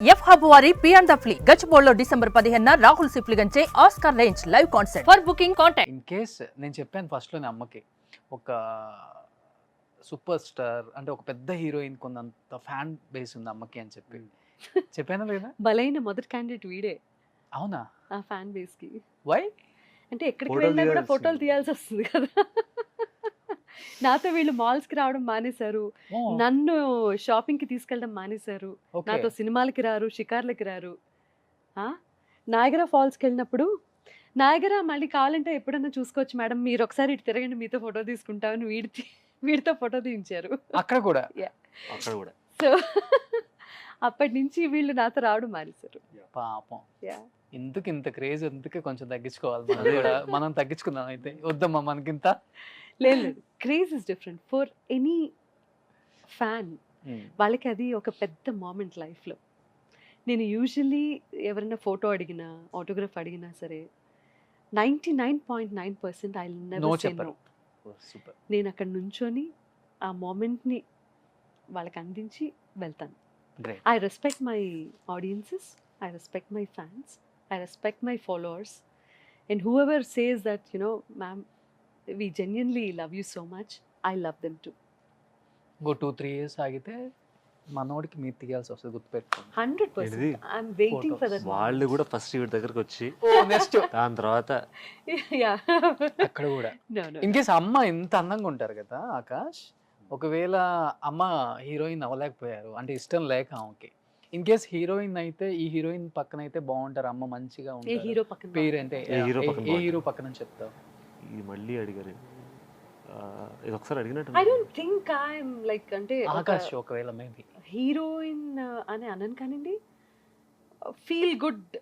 F hub వారి పియాన్ ద ఫ్లీ గచ్చిబౌలిలో డిసెంబర్ 15న రాహుల్ సిప్లిగంచే Oscar range live concert. For booking contact. In case నేను చెప్పాను ఫస్ట్లోనే అమ్మకి, ఒక సూపర్ స్టార్ అంటే ఒక పెద్ద హీరోయిన్ కొంత ఫ్యాన్ బేస్ ఉంది అమ్మకి అని చెప్పి చెప్పానా లేదా? బలైన మొదటి క్యాండిడేట్ వీడే అవునా? ఆ ఫ్యాన్ బేస్ కి. వై? అంటే ఎక్కడికి వెళ్ళినా కూడా ఫోటోలు తీయాల్సి వస్తుంది కదా. నాతో వీళ్ళు మాల్స్ కి రావడం మానేశారు, నన్ను షాపింగ్ కి తీసుకెళ్ళడం మానేశారు, నాతో సినిమాలకి రారు, షికార్లకి రారు. నాయగరా ఫాల్స్కి వెళ్ళినప్పుడు నాయగరా మళ్ళీ కావాలంటే ఎప్పుడన్నా చూసుకోవచ్చు మేడం, మీరు ఒకసారి ఇటు తిరగండి మీతో ఫోటో తీసుకుంటామని వీడితో ఫోటో తీయించారు అక్కడ కూడా. సో అప్పటి నుంచి వీళ్ళు నాతో రావడం మానేశారు. పాపం, ఎందుకు ఇంత క్రేజ్? ఎందుకే కొంచెం తగ్గించుకోవాలి మనం కూడా. మనం తగ్గించుకుందాం అయితే. వద్దమ్మా మనకింత. లేదు, craze is different for any fan. వాళ్ళకి అది ఒక పెద్ద మూమెంట్ లైఫ్లో. నేను యూజువల్లీ ఎవరైనా ఫోటో అడిగినా, ఆటోగ్రాఫ్ అడిగినా సరే 99.9% I will never say no. నేను అక్కడ నుంచొని ఆ మూమెంట్ని వాళ్ళకి అందించి వెళ్తాను. I respect my audiences, I respect my fans, I respect my followers, and who says that you know ma'am we genuinely love you so much, I love them too. ఇంకో 2-3 years ఆగితే మనోడికి మీరు తీయాల్సి వస్తుంది, గుర్తుపెట్టుకోండి. 100% I'm waiting for that. వాళ్ళు కూడా first వీడి దగ్గరకు వచ్చి నెక్స్ట్ దాని తర్వాత అక్కడ కూడా. No. ఇన్ కేస్ అమ్మ ఇంత అందంగా ఉంటారు కదా ఆకాష్, ఒకవేళ అమ్మ హీరోయిన్ అవ్వలేకపోయారు అంటే ఇష్టం లేక ఆమెకి, ఇన్ కేస్ హీరోయిన్ అయితే ఈ హీరోయిన్ పక్కన అయితే బాగుంటారు, అమ్మ మంచిగా ఏ ఉంటారు. హీరో పక్కన పేరు అంటే ఏ ఏ హీరో పక్కన చెప్తావు? ఇది మళ్ళీ అడిగారు, ఇది ఒకసారి అడిగినట్టు. I don't think I'm like అంటే ఆకాష్ ఒకవేళ మేబీ హీరోయిన్ అని అనను కానండి, ఫీల్ గుడ్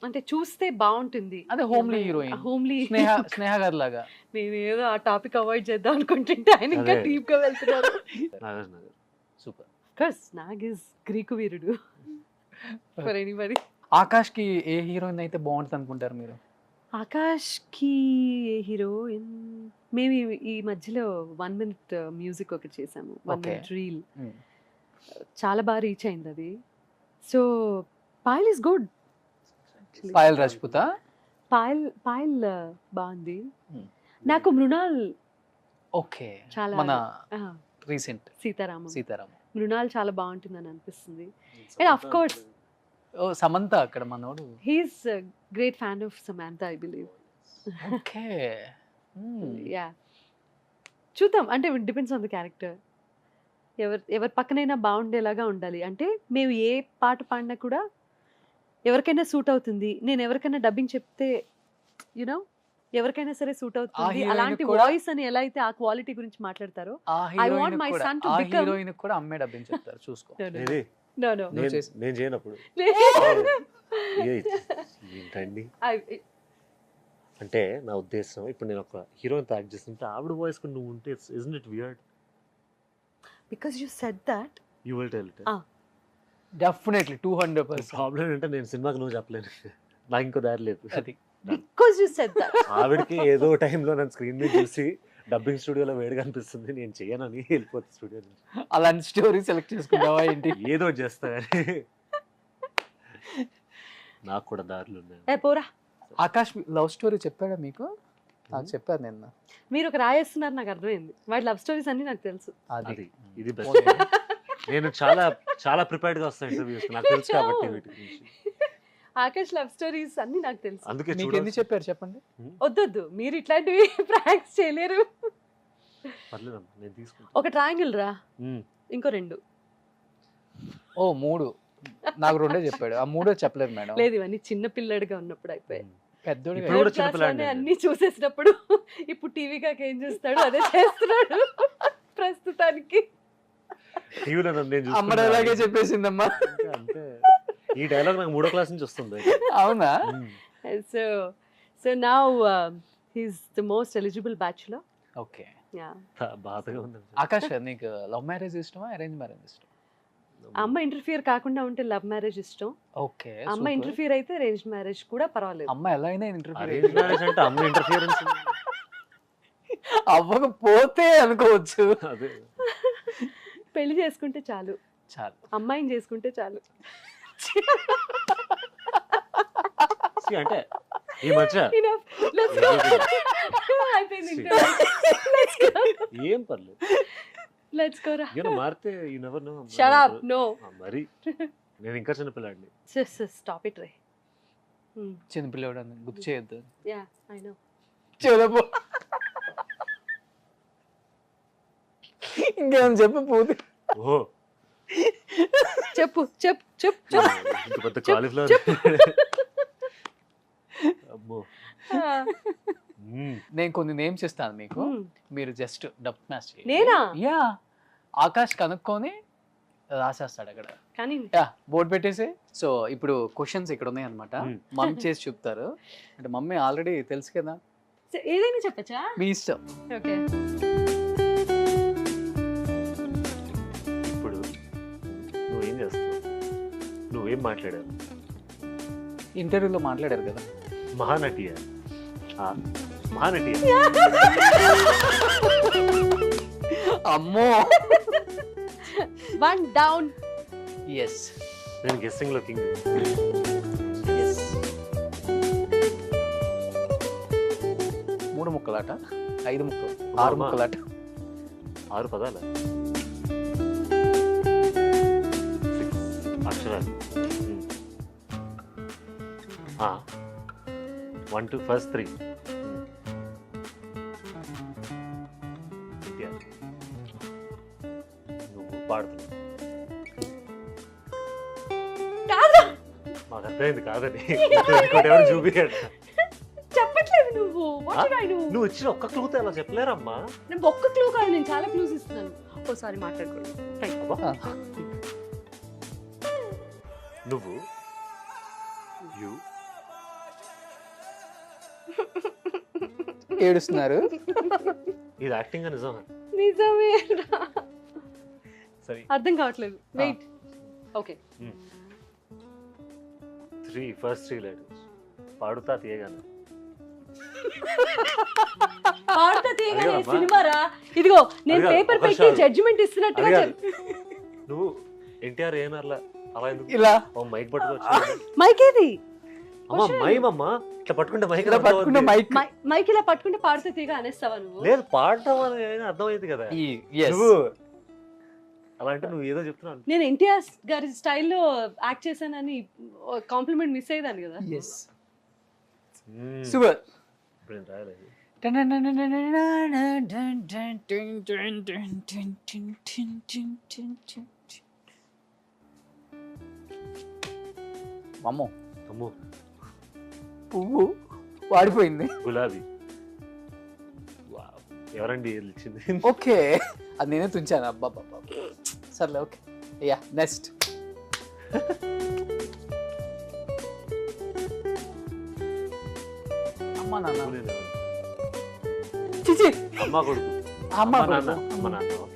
అంటే చూస్తే బాగుంటుంది. అదే హోమ్లీ హీరోయిన్, హోమ్లీ స్నేహ గారి లాగా. నేను ఏదో ఆ టాపిక్ అవాయిడ్ చేద్దాం అనుకుంటుంటే ఆయన ఇంకా అదే. డీప్ గా వెళ్తున్నారు. నాగార్జున గారు సూపర్. కస్ Nag is Greek Veerudu for anybody. Akash కి ఏ హీరోయిన్ అయితే బాగుంటుంది అనుకుంటారు మీరు? ఆకాష్కి హీరోయిన్ మేము ఈ మధ్యలో 1 minute మ్యూజిక్ ఒకటి చేసాము, 1 minute రీల్. చాలా బాగా రీచ్ అయింది అది. So Payal is good. Payal Rajput. Payal బాగుంది. నాకు మృణాల్ ఓకే, చాలా మన రీసెంట్ సీతారామం మృణాల్ చాలా బాగుంటుందని అనిపిస్తుంది. అండ్ ఆఫ్ కోర్స్ ఓ సమంత అక్కడ మనోడు. He's great fan of Samantha I believe. Okay. Yeah, చూద్దాం, అంటే డిపెండ్స్ ఆన్ ద క్యారెక్టర్. ఎవరి పక్కనైనా బాగుండేలాగా ఉండాలి. అంటే మేము ఏ పాట పాడినా కూడా ఎవరికైనా సూట్ అవుతుంది. నేను ఎవరికైనా డబ్బింగ్ చెప్తే యునో ఎవరికైనా సరే సూట్ అవుతుంది. అలాంటి వాయిస్ అని ఎలా అయితే ఆ క్వాలిటీ గురించి మాట్లాడతారో, I want my son to become. Heroine కూడా అమ్మే డబ్బింగ్ చెప్తారు, చూసుకో. No. నేను చేయనప్పుడు ఏంటండి అంటే నా ఉద్దేశం, ఇప్పుడు నేను ఒక హీరోయిన్ యాక్ట్ చేస్తుంటే ఆవిడ వాయిస్ కు నువ్వు ఉంటే ఇస్n't it weird? Because you said that. You will tell it. Definitely 200%. Problem ఏంటంటే నేను సినిమాకి నువ్వు చెప్పలేను, నాకు ఇంకో దారి లేదు. అది Because you said that. ఆవిడకి ఏదో టైంలో నన్ను స్క్రీన్ మీద చూసి డబ్బింగ్ స్టూడియోలో వేడిగా అనిపిస్తుంది, నేను చేయనని వెళ్ళిపోతుంది స్టూడియో నుంచి. అలాంటి స్టోరీ సెలెక్ట్ చేసుకుంటావా ఏంటి? ఏదో చేస్తా కానీ నాకు కూడా దారులు ఉన్నాయి. ఏ పోరా, ఆకాష్ లవ్ స్టోరీ చెప్పాడా మీకు? నాకు చెప్పారు నిన్న. మీరు ఒక రాయేస్తున్నారు, నాకు అర్థమైంది. వాటి లవ్ స్టోరీస్ అన్ని నాకు తెలుసు. అది ఇది బెస్ట్. నేను చాలా చాలా ప్రిపేర్డ్ గా వస్తాను ఇంటర్వ్యూస్, నాకు తెలుసు కాబట్టి వీటి గురించి. ఆకాష్ లవ్ స్టోరీస్ అన్ని నాకు తెలుసు. అందుకే మీకు ఎన్ని చెప్పారు చెప్పండి? వద్దొద్దు, మీరు ఇట్లాంటివి ప్రాంక్స్ చేయలేరు. పర్లేదమ్మా, నేను తీసుకుంటా. ఒక ట్రయాంగిల్ రా, ఇంకో 2. ఓ 3. నాకు 2 చెప్పాడు, ఆ 3 చెప్పలేదు మేడం. లేదు, ఇవన్నీ చిన్న పిల్లడిగా ఉన్నప్పుడు అయిపోయాయి. పెద్దోడు ఇప్పుడు కూడా చిన్న Third class పిల్లాడిని లోనే అన్ని చూసేసినప్పుడు ఇప్పుడు టీవీగా ఏం చేస్తాడు అదే చేస్తున్నాడు ప్రస్తుతానికి. టీవీలో నేను అమ్మడు అలాగే చెప్పేసిందమ్మా. అంటే ఈ డైలాగ్ నాకు 3వ క్లాస్ నుంచి వస్తుంది. అవునా? So now he's the most eligible bachelor. Okay. Yeah, బాధగా ఉంది. ఆకాష్, నీకు లవ్ మ్యారేజ్ ఇష్టమా అరేంజ్ మ్యారేజ్ ఇష్టం? అమ్మ ఇంటర్ఫియర్ కాకుండా ఉంటే లవ్ మ్యారేజ్ ఇష్టం. ఓకే. అమ్మ ఇంటర్ఫియర్ అయితే అరేంజ్ మ్యారేజ్ కూడా పర్వాలేదు. అమ్మ ఎలా అయినా అరేంజ్ మ్యారేజ్ అంటే అమ్మ ఇంటర్ఫియరెన్స్ అవ్వకపోతే అనుకోవచ్చు. అదే పెళ్లి చేసుకుంటే చాలు, చాలు, అమ్మాయిని చేసుకుంటే చాలు. See, అంటే ఈ మధ్య Enough. Let's go. అయిపోయింది ఇంకా. Let's go. ఏం పర్లేదు Let's go రా. మారితే you never know. Shut up. No. మరి నేను ఇంకా చిన్నపిల్లాడిని. Stop it, Ray. చిన్నపిల్లడు అని గుర్తు చేయొద్దు. Yeah, I know. చూడబో ఇంకేం చెప్పు పూర్తి. ఓహో చెప్పు. ఇంత పెద్ద కాలీఫ్లవర్. అమ్మో. నేను కొన్ని నేమ్స్ ఇస్తాను మీకు, మీరు జస్ట్ డబ్ మ్యాచ్ చేయండి. నేనా? యా, ఆకాష్ కనుక్కొని రాసేస్తాడు అక్కడ. కానీ యా, బోర్డు పెట్టేసి. సో ఇప్పుడు క్వశ్చన్స్ ఇక్కడ ఉన్నాయి అనమాట, మమ్మీ చేసి చెప్తారు. అంటే మమ్మీ ఆల్రెడీ తెలుసు కదా, ఏదైనా చెప్పచ్చా? మీ ఇష్టం. ఓకే. ఇప్పుడు నువ్వేం చేస్తావు? నువ్వేం మాట్లాడావు? ఇంటర్వ్యూలో మాట్లాడారు కదా. మహానటియా? మహానటియా? అమ్మో. 1 down. ఎస్ నేను గెస్సింగ్ లో కింగ్. ఎస్. 3 ముక్కలాట, 5 ముక్కలు, 6 ముక్కలాట. 6 పదాలు, 6 అక్షరాలు. 1 2 ఫస్ట్ 3. నువ్వు పాడుతున్నావు. మాకు అర్థమైంది కాదని. ఇంకోటి ఎవరు చూపించాడు. చెప్పట్లేదు నువ్వు. What did I do? నువ్వు ఇచ్చిన ఒక్క క్లూతో ఎలా చెప్పలేరమ్మా. నేను ఒక్క క్లూ కాదు, నేను చాలా క్లూస్ ఇస్తున్నాను. ఓసారి మాట్లాడుకోండి. నువ్వు యు ఏడుస్తున్నారు. ఇది యాక్టింగ్ నిజమా? నిజమే. సరే, అర్థం కావట్లేదు. Wait. Okay. 3 first 3 letters. Padutha తీయగాను. పాడుతా తీయగానే సినిమారా. ఇదిగో నేను పేపర్ పెట్టి జడ్జిమెంట్ ఇస్తున్నట్టుగా నువ్వు ఎన్టీఆర్ ఏనర్లా అలా ఎందుకు ఇలా మైక్ పట్టుకోవచ్చు? మైక్ ఏది? అమ్మా మైమమ్మా, ఇట్లా పట్టుకుంటే మైక్ ఇలా పట్టుకున్న మైక్. మైక్ ఇలా పట్టుకుంటే పాడుతా తీయగా అనేస్తావా నువ్వు? లేదు, పాడటం అని అర్థమైంది కదా. నువ్వు అలా అంటే నువ్వు ఏదో చెప్తున్నావు. నేను ఎన్టీఆర్ గారి స్టైల్లో యాక్ట్ చేశానని కాంప్లిమెంట్ మిస్ అయ్యేదాన్ని కదా. ఎస్. సూపర్. ఇప్పుడు నేను రాయలేదు. అమ్మో, అమ్మో, పువ్వు వాడిపోయింది. గులాబీ. ఎవరండి ఇచ్చింది? ఓకే, అది నేనే తుంచాను. అబ్బా సర్లే, ఓకే. Yeah, next. అమ్మా నాన్న. చిచి, అమ్మ కొడుకు. అమ్మ నాన్న. కొడుకు. అమ్మ నాన్న. ఓకే.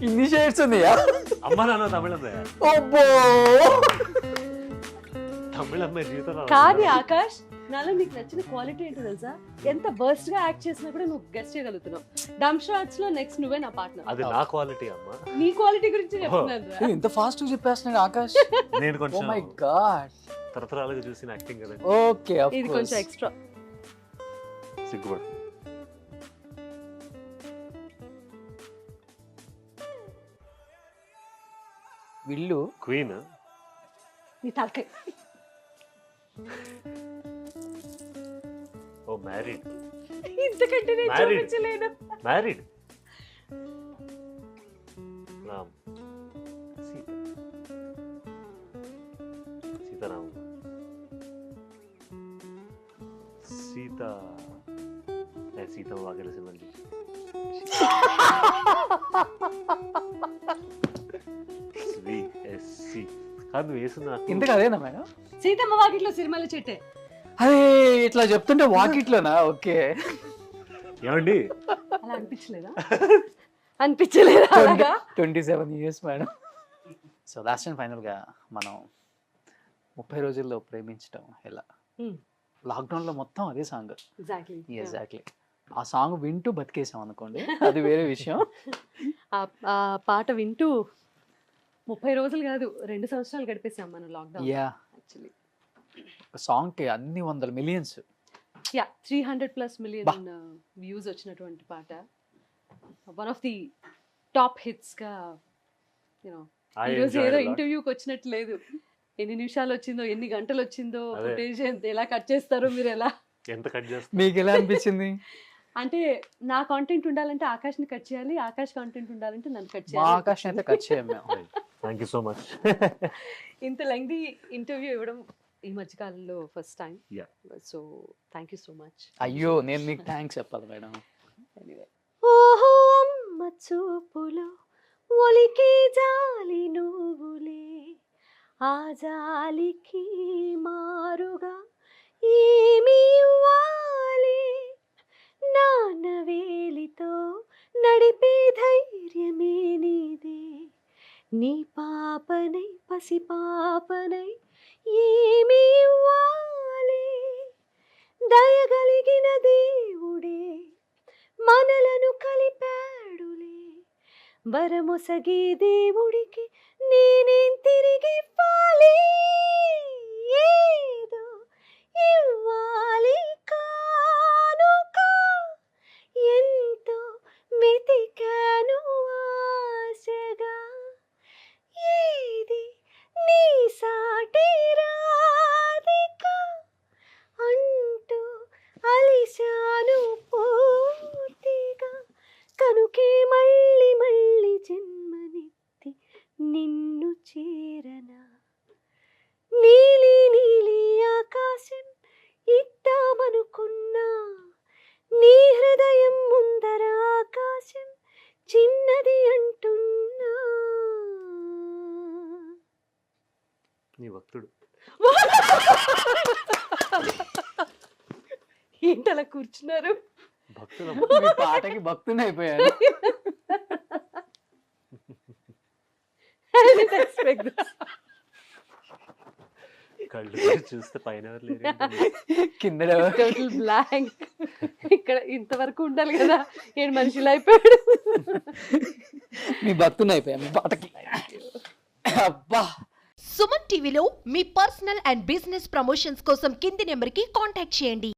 ఇన్ని షేడ్స్ ఉన్నాయా? అమ్మ నాన్న తమిళమే. అబ్బో, తమిళమ్మాయి జీవితంలో కానీ ఆకాష్, నాలో నీకు నచ్చిన క్వాలిటీ ఏంటో తెలుసా? ఎంత బర్స్ట్ గా యాక్ట్ చేసినా కూడా నువ్వు గెస్ట్ చేయగలుగుతున్నావు. డమ్ షాట్స్ లో నెక్స్ట్ నువ్వే నా పార్ట్నర్. అది నా క్వాలిటీ అమ్మా. నీ క్వాలిటీ గురించి చెప్తున్నాను. ఇంత ఫాస్ట్ చెప్పేస్తున్నాడు ఆకాష్. నేను ఓ కొంచెం మై గాడ్. తరతరాలుగా చూసిన యాక్టింగ్ కదా. ఓకే, ఆఫ్ ఇది కోర్స్. కొంచెం ఎక్స్ట్రా. సిగ్గుపడు. విల్లు. క్వీన్. నీ తలకాయ. ఓ మ్యారీడ్. ఇంతకంటే నేను Married. చూపించలేను. మ్యారీడ్. రామ్. సీత. సీతారామ. సీత. సీత వాగల సినిమాలు. కాదు వేసింది నాకు. ఇంతకు అదేనా మేడం? సీతమ్మ వాకిట్లో సిరిమల్ల చెట్టే. అదే ఇట్లా చెప్తుంటే వాకిట్లోనా? ఓకే. ఏమండి అలా అనిపించలేదా? అనిపించలేదా అలాగా? 27 years madam. So last and ఫైనల్గా మనం 30 రోజుల్లో ప్రేమించడం ఎలా లాక్డౌన్లో మొత్తం అదే సాంగ్. ఎగ్జాక్ట్లీ. ఎగ్జాక్ట్లీ. ఆ సాంగ్ వింటూ బతికేసాం అనుకోండి, అది వేరే విషయం. ఆ పాట వింటూ 30 రోజులు కాదు 2 సంవత్సరాలు గడిపేసాం మనం లాక్డౌన్ యా, యాక్చువల్లీ. సాంగ్కి అన్ని 100 మిలియన్స్. యా 300+ మిలియన్ వ్యూస్ వచ్చినటువంటి పాట. వన్ ఆఫ్ ది టాప్ హిట్స్గా యూనో ఈరోజు ఏదో ఇంటర్వ్యూకి వచ్చినట్టు లేదు. ఎన్ని నిమిషాలు వచ్చిందో, ఎన్ని గంటలు వచ్చిందో, అదే. ఫుటేజ్ ఎలా కట్ చేస్తారో మీరు ఎలా. ఎంత కట్ చేస్తా మీకు ఎలా అనిపించింది? అంటే నా కాంటెంట్ ఉండాలంటే ఆకాష్ని కట్ చేయాలి, ఆకాష్ కాంటెంట్ ఉండాలంటే నన్ను కట్ మా చేయాలి. ఆకాశ్ అయితే కట్ చేయం మేము. Thank you so much. ఇంత లెంగ్దీ ఇంటర్వ్యూ ఇవ్వడం ఈ మధ్యకాలంలో first time. Yeah. So thank you so much. అయ్యో, నేను మీకు థ్యాంక్స్ చెప్పాలి మేడం. ఓహో అమ్మ చూపులో ఒలికి జాలి నువ్వులే, ఆ జాలికి మారుగా ఏమి ఇవ్వాలి, నాన్న వేలితో నడిపే ధైర్యమే నీదే, నీ పాపనై పసి పాపనై ఏమి ఇవ్వాలి, దయగలిగిన దేవుడే మనలను కలిపాడులే, వరమొసగి దేవుడికి నేనేం తిరిగి ఇవ్వాలి, ఏదో ఇవ్వాలి కానుక, ఎంతో వెతికాను ఆశగా, ఏది నీ సాటి రాధిక అంటూ అలిశాను పూర్తిగా, కనుకే మళ్ళీ మళ్ళీ జన్మనెత్తి నిన్ను చేరనా, నీలి నీలి ఆకాశం ఇద్దామనుకున్నా, నీ హృదయం ముందర ఆకాశం చిన్నది అంటున్నా. నీ భక్తుడు. ఏంటలా కూర్చున్నారు? భక్తుడు మీ పాటకి భక్తుని అయిపోయాను. కళ్ళు తెరిచి చూస్తే పైన ఎవరు లేరు. కింద టోటల్ బ్లాంక్. ఇక్కడ ఇంతవరకు ఉండాలి కదా, ఏడు మనిషిలా అయిపోయాడు. మీ భక్తుని అయిపోయా మీ పాటకి. అబ్బా. సుమన్ టీవీలో మీ పర్సనల్ అండ్ బిజినెస్ ప్రమోషన్స్ కోసం కింది నెంబర్కి కాంటాక్ట్ చేయండి.